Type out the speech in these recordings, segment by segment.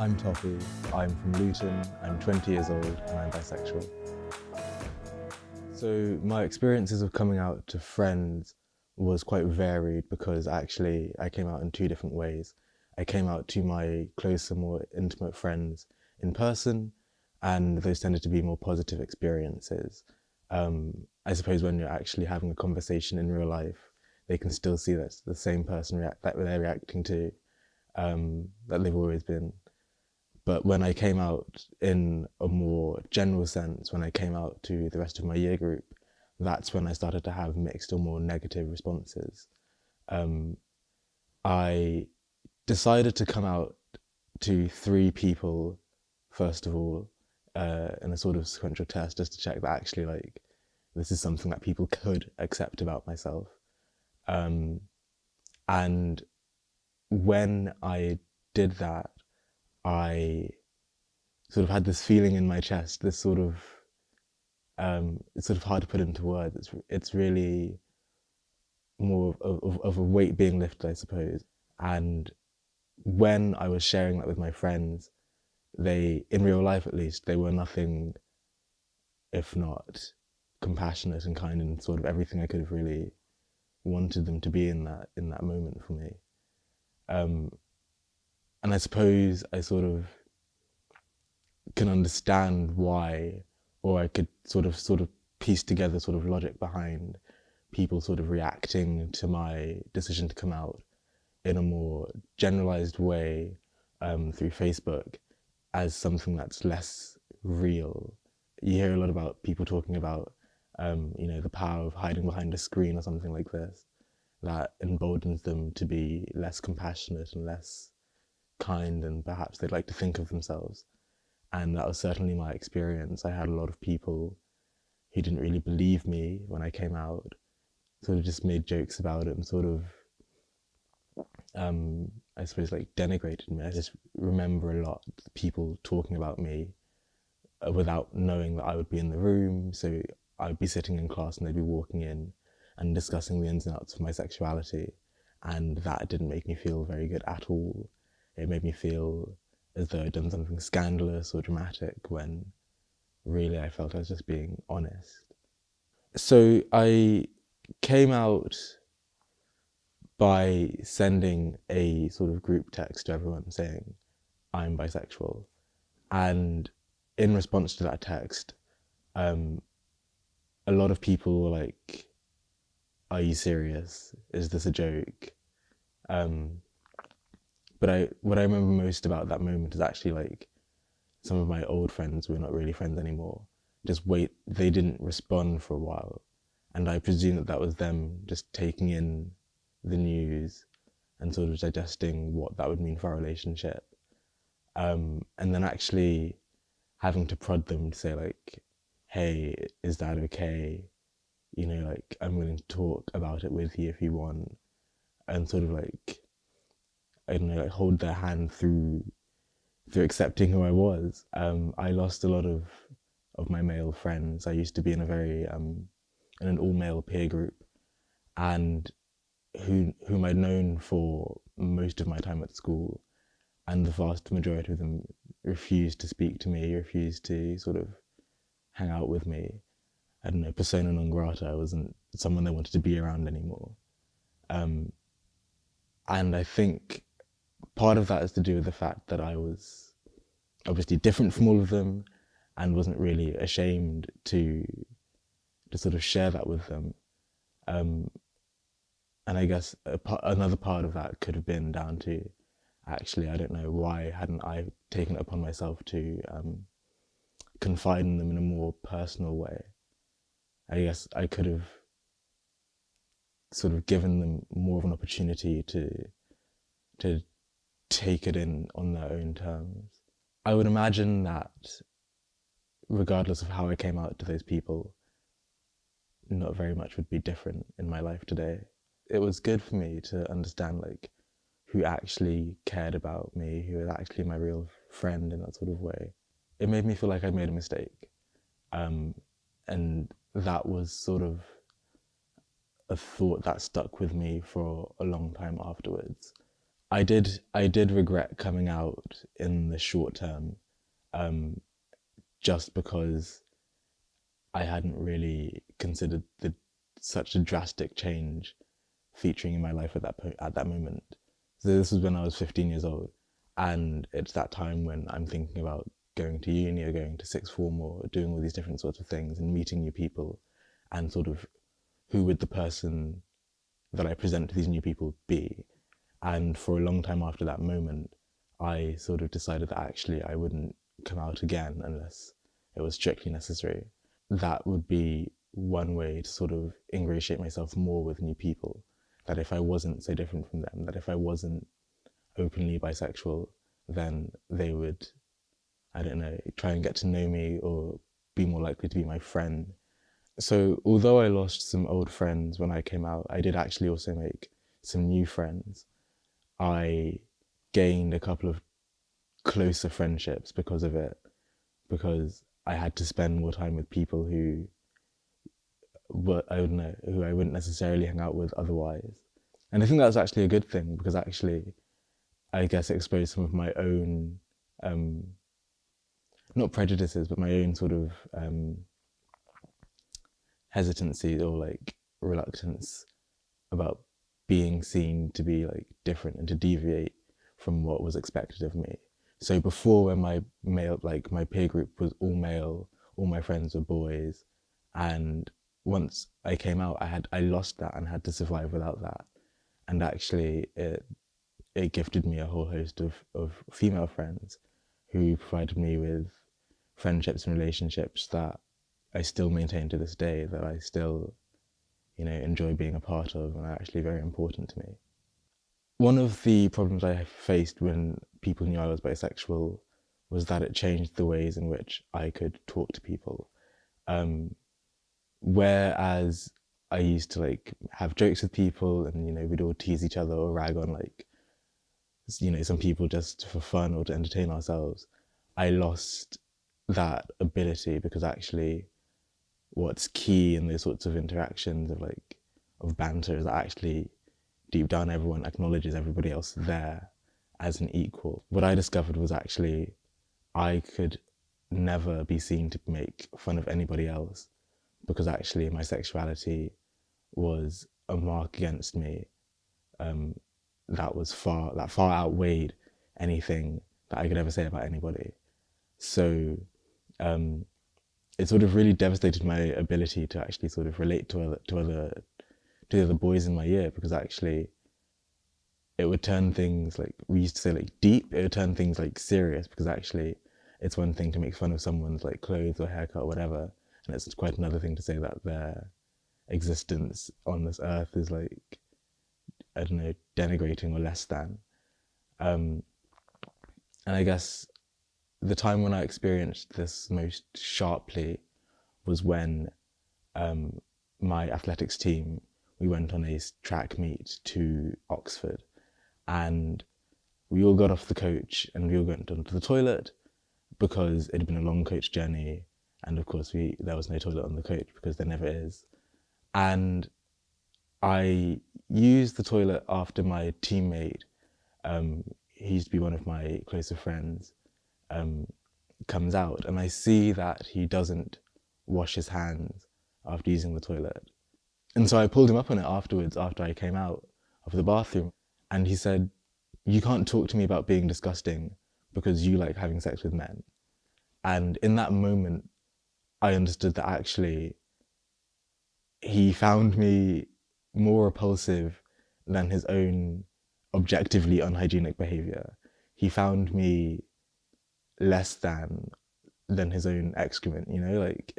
I'm Tope, I'm from Luton, I'm 20 years old and I'm bisexual. So my experiences of coming out to friends was quite varied because actually I came out in two different ways. I came out to my closer, more intimate friends in person, and those tended to be more positive experiences. I suppose when you're actually having a conversation in real life, they can still see that's the same person that they're reacting to, that they've always been. But when I came out in a more general sense, when I came out to the rest of my year group, that's when I started to have mixed or more negative responses. Um, I decided to come out to three people, first of all, in a sort of sequential test, just to check that actually, like, this is something that people could accept about myself. And when I did that, I sort of had this feeling in my chest, this sort of, it's sort of hard to put into words. It's really more of a weight being lifted, I suppose. And when I was sharing that with my friends, they, in real life at least, they were nothing if not compassionate and kind, and sort of everything I could have really wanted them to be in that moment for me. And I suppose I sort of can understand why, or I could sort of piece together sort of logic behind people sort of reacting to my decision to come out in a more generalized way through Facebook as something that's less real. You hear a lot about people talking about, the power of hiding behind a screen or something like this, that emboldens them to be less compassionate and less kind than perhaps they'd like to think of themselves. And that was certainly my experience. I had a lot of people who didn't really believe me when I came out, sort of just made jokes about it and sort of, I suppose, like denigrated me. I just remember a lot of people talking about me without knowing that I would be in the room. So I'd be sitting in class and they'd be walking in and discussing the ins and outs of my sexuality. And that didn't make me feel very good at all. It made me feel as though I'd done something scandalous or dramatic when really I felt I was just being honest. So I came out by sending a sort of group text to everyone saying, I'm bisexual. And in response to that text, a lot of people were like, are you serious? Is this a joke? But what I remember most about that moment is actually like some of my old friends who are not really friends anymore. They didn't respond for a while. And I presume that was them just taking in the news and sort of digesting what that would mean for our relationship. And then actually having to prod them to say like, hey, is that okay? Like, I'm willing to talk about it with you if you want. And sort of like, I don't know, like hold their hand through accepting who I was. I lost a lot of my male friends. I used to be in in an all male peer group, and whom I'd known for most of my time at school, and the vast majority of them refused to speak to me, refused to sort of hang out with me. I don't know, persona non grata. I wasn't someone they wanted to be around anymore. And I think part of that is to do with the fact that I was obviously different from all of them and wasn't really ashamed to sort of share that with them. And I guess another part of that could have been down to, actually, I don't know, why hadn't I taken it upon myself to confide in them in a more personal way? I guess I could have sort of given them more of an opportunity to take it in on their own terms. I would imagine that regardless of how I came out to those people, not very much would be different in my life today. It was good for me to understand like who actually cared about me, who was actually my real friend in that sort of way. It made me feel like I'd made a mistake. And that was sort of a thought that stuck with me for a long time afterwards. I did regret coming out in the short term, just because I hadn't really considered the such a drastic change featuring in my life at that moment. So this was when I was 15 years old, and it's that time when I'm thinking about going to uni or going to sixth form or doing all these different sorts of things and meeting new people, and sort of who would the person that I present to these new people be? And for a long time after that moment, I sort of decided that actually I wouldn't come out again unless it was strictly necessary. That would be one way to sort of ingratiate myself more with new people. That if I wasn't so different from them, that if I wasn't openly bisexual, then they would, I don't know, try and get to know me or be more likely to be my friend. So although I lost some old friends when I came out, I did actually also make some new friends. I gained a couple of closer friendships because of it, because I had to spend more time with people who I don't know, who I wouldn't necessarily hang out with otherwise. And I think that's actually a good thing, because actually, I guess it exposed some of my own, not prejudices, but my own sort of hesitancy or like reluctance about being seen to be like different and to deviate from what was expected of me. So before, when my peer group was all male, all my friends were boys, and once I came out, I lost that and had to survive without that. And actually, it gifted me a whole host of female friends who provided me with friendships and relationships that I still maintain to this day, that I still, enjoy being a part of, and are actually very important to me. One of the problems I faced when people knew I was bisexual was that it changed the ways in which I could talk to people. Whereas I used to like have jokes with people, and we'd all tease each other or rag on like some people just for fun or to entertain ourselves, I lost that ability, because actually what's key in those sorts of interactions of banter is that actually deep down everyone acknowledges everybody else there as an equal. What I discovered was actually I could never be seen to make fun of anybody else, because actually my sexuality was a mark against me, that far outweighed anything that I could ever say about anybody. So it sort of really devastated my ability to actually sort of relate to the other boys in my year, because actually it would turn things, like we used to say, like deep. It would turn things like serious, because actually it's one thing to make fun of someone's like clothes or haircut or whatever, and it's quite another thing to say that their existence on this earth is like, I don't know, denigrating or less than. And I guess the time when I experienced this most sharply was when my athletics team, we went on a track meet to Oxford, and we all got off the coach and we all went onto the toilet, because it had been a long coach journey, and of course there was no toilet on the coach, because there never is. And I used the toilet after my teammate, he used to be one of my closer friends, comes out, and I see that he doesn't wash his hands after using the toilet. And so I pulled him up on it afterwards, after I came out of the bathroom, and he said, "You can't talk to me about being disgusting because you like having sex with men." And in that moment, I understood that actually he found me more repulsive than his own objectively unhygienic behavior. He found me less than his own excrement, like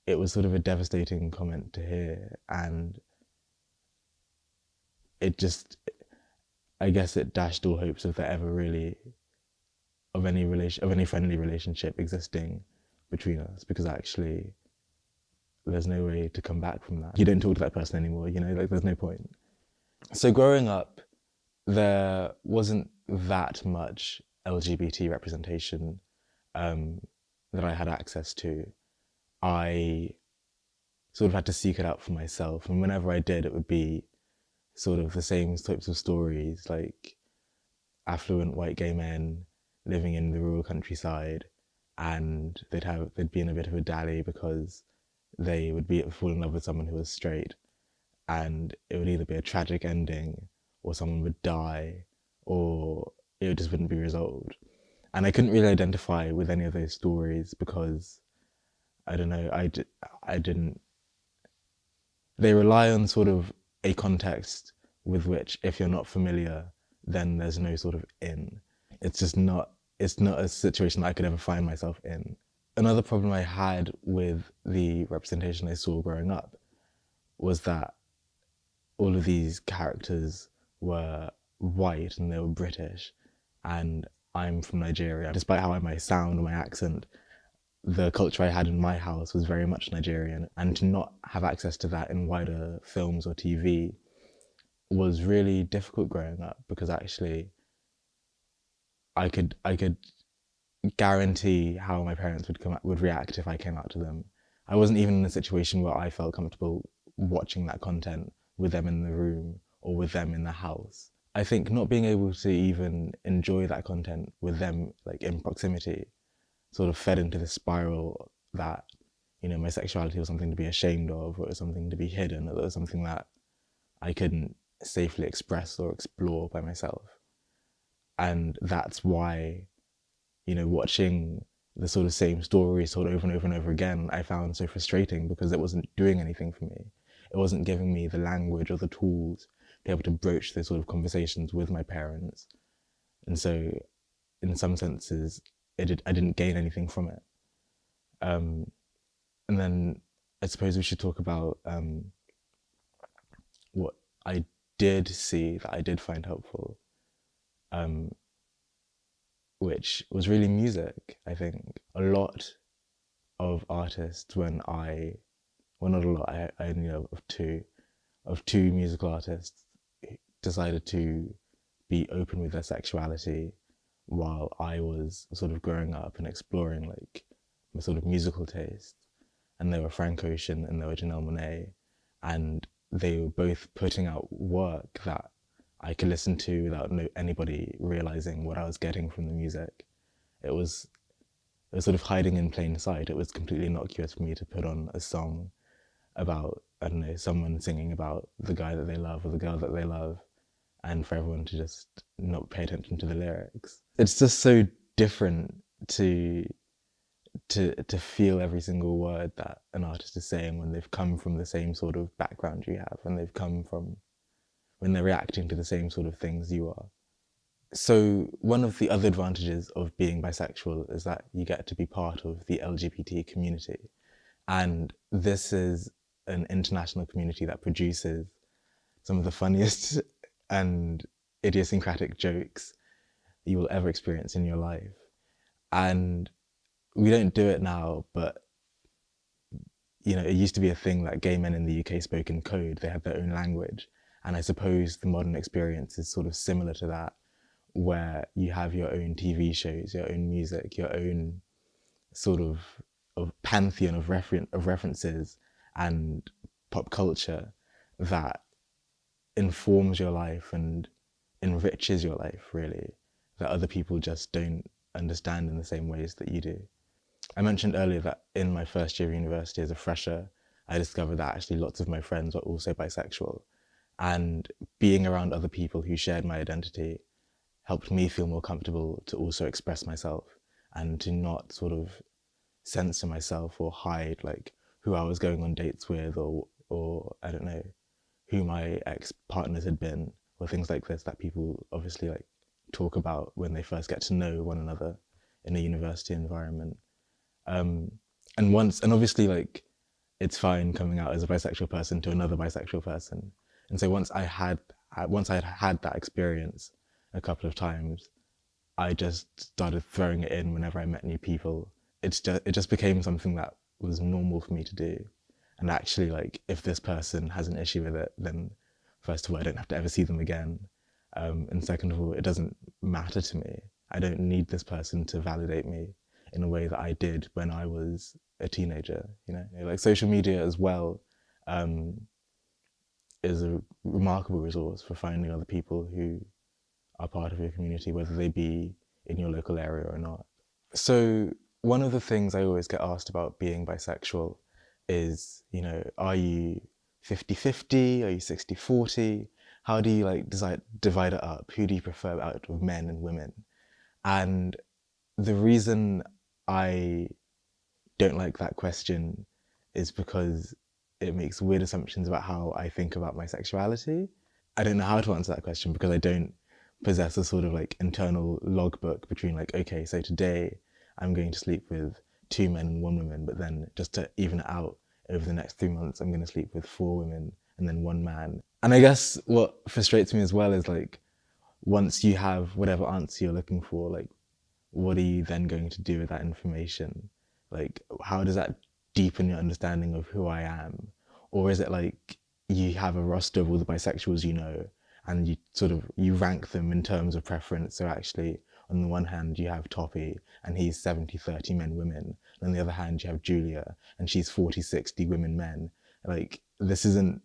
it was sort of a devastating comment to hear, and it just, I guess it dashed all hopes of there ever really of any friendly relationship existing between us, because actually there's no way to come back from that. You don't talk to that person anymore, like there's no point. So growing up, there wasn't that much LGBT representation that I had access to. I sort of had to seek it out for myself, and whenever I did, it would be sort of the same types of stories, like affluent white gay men living in the rural countryside, and they'd be in a bit of a dally because they would fall in love with someone who was straight, and it would either be a tragic ending, or someone would die, or it just wouldn't be resolved. And I couldn't really identify with any of those stories because I don't know, I didn't. They rely on sort of a context with which, if you're not familiar, then there's no sort of in. It's just not. It's not a situation I could ever find myself in. Another problem I had with the representation I saw growing up was that all of these characters were white and they were British, and I'm from Nigeria. Despite how I might sound or my accent, the culture I had in my house was very much Nigerian, and to not have access to that in wider films or TV was really difficult growing up, because actually I could guarantee how my parents would react if I came out to them. I wasn't even in a situation where I felt comfortable watching that content with them in the room or with them in the house. I think not being able to even enjoy that content with them, like in proximity, sort of fed into the spiral that, you know, my sexuality was something to be ashamed of, or it was something to be hidden, or it was something that I couldn't safely express or explore by myself. And that's why, you know, watching the sort of same story sort of over and over and over again, I found so frustrating, because it wasn't doing anything for me. It wasn't giving me the language or the tools to be able to broach those sort of conversations with my parents. And so in some senses, I didn't gain anything from it. And then I suppose we should talk about what I did see that I did find helpful, which was really music. I think a lot of artists, well, not a lot, I only know of two musical artists decided to be open with their sexuality while I was sort of growing up and exploring like my sort of musical taste. And they were Frank Ocean and they were Janelle Monáe, and they were both putting out work that I could listen to without anybody realizing what I was getting from the music. It was sort of hiding in plain sight. It was completely innocuous for me to put on a song about, I don't know, someone singing about the guy that they love or the girl that they love, and for everyone to just not pay attention to the lyrics. It's just so different to feel every single word that an artist is saying when they've come from the same sort of background you have, when they're reacting to the same sort of things you are. So one of the other advantages of being bisexual is that you get to be part of the LGBT community. And this is an international community that produces some of the funniest and idiosyncratic jokes you will ever experience in your life. And we don't do it now, but you know, it used to be a thing that gay men in the UK spoke in code. They had their own language. And I suppose the modern experience is sort of similar to that, where you have your own TV shows, your own music, your own sort of pantheon of references and pop culture that informs your life and enriches your life, really, that other people just don't understand in the same ways that you do. I mentioned earlier that in my first year of university as a fresher, I discovered that actually lots of my friends were also bisexual. And being around other people who shared my identity helped me feel more comfortable to also express myself and to not sort of censor myself or hide like who I was going on dates with, or I don't know, who my ex-partners had been, or things like this that people obviously like talk about when they first get to know one another in a university environment. And obviously like it's fine coming out as a bisexual person to another bisexual person. And so once I had that experience a couple of times, I just started throwing it in whenever I met new people. It just became something that was normal for me to do. And actually, like, if this person has an issue with it, then first of all, I don't have to ever see them again. And second of all, it doesn't matter to me. I don't need this person to validate me in a way that I did when I was a teenager, you know? Like social media as well, is a remarkable resource for finding other people who are part of your community, whether they be in your local area or not. So one of the things I always get asked about being bisexual is, are you 50-50? Are you 60-40? How do you divide it up? Who do you prefer out of men and women? And the reason I don't like that question is because it makes weird assumptions about how I think about my sexuality. I don't know how to answer that question because I don't possess a sort of internal logbook between okay, so today I'm going to sleep with 2 men and 1 woman, but then just to even it out over the next 3 months, I'm going to sleep with 4 women and then 1 man. And I guess what frustrates me as well is once you have whatever answer you're looking for, what are you then going to do with that information? How does that deepen your understanding of who I am? Or is it you have a roster of all the bisexuals and you rank them in terms of preference? So actually, on the one hand, you have Tope, and he's 70-30 men, women. And on the other hand, you have Julia, and she's 40-60 women, men. This isn't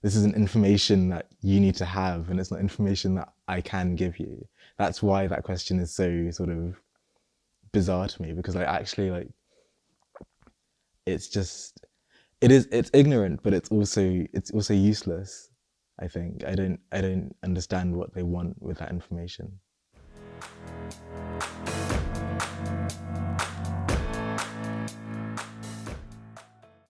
information that you need to have, and it's not information that I can give you. That's why that question is so sort of bizarre to me, because it's ignorant, but it's also useless. I think I don't understand what they want with that information.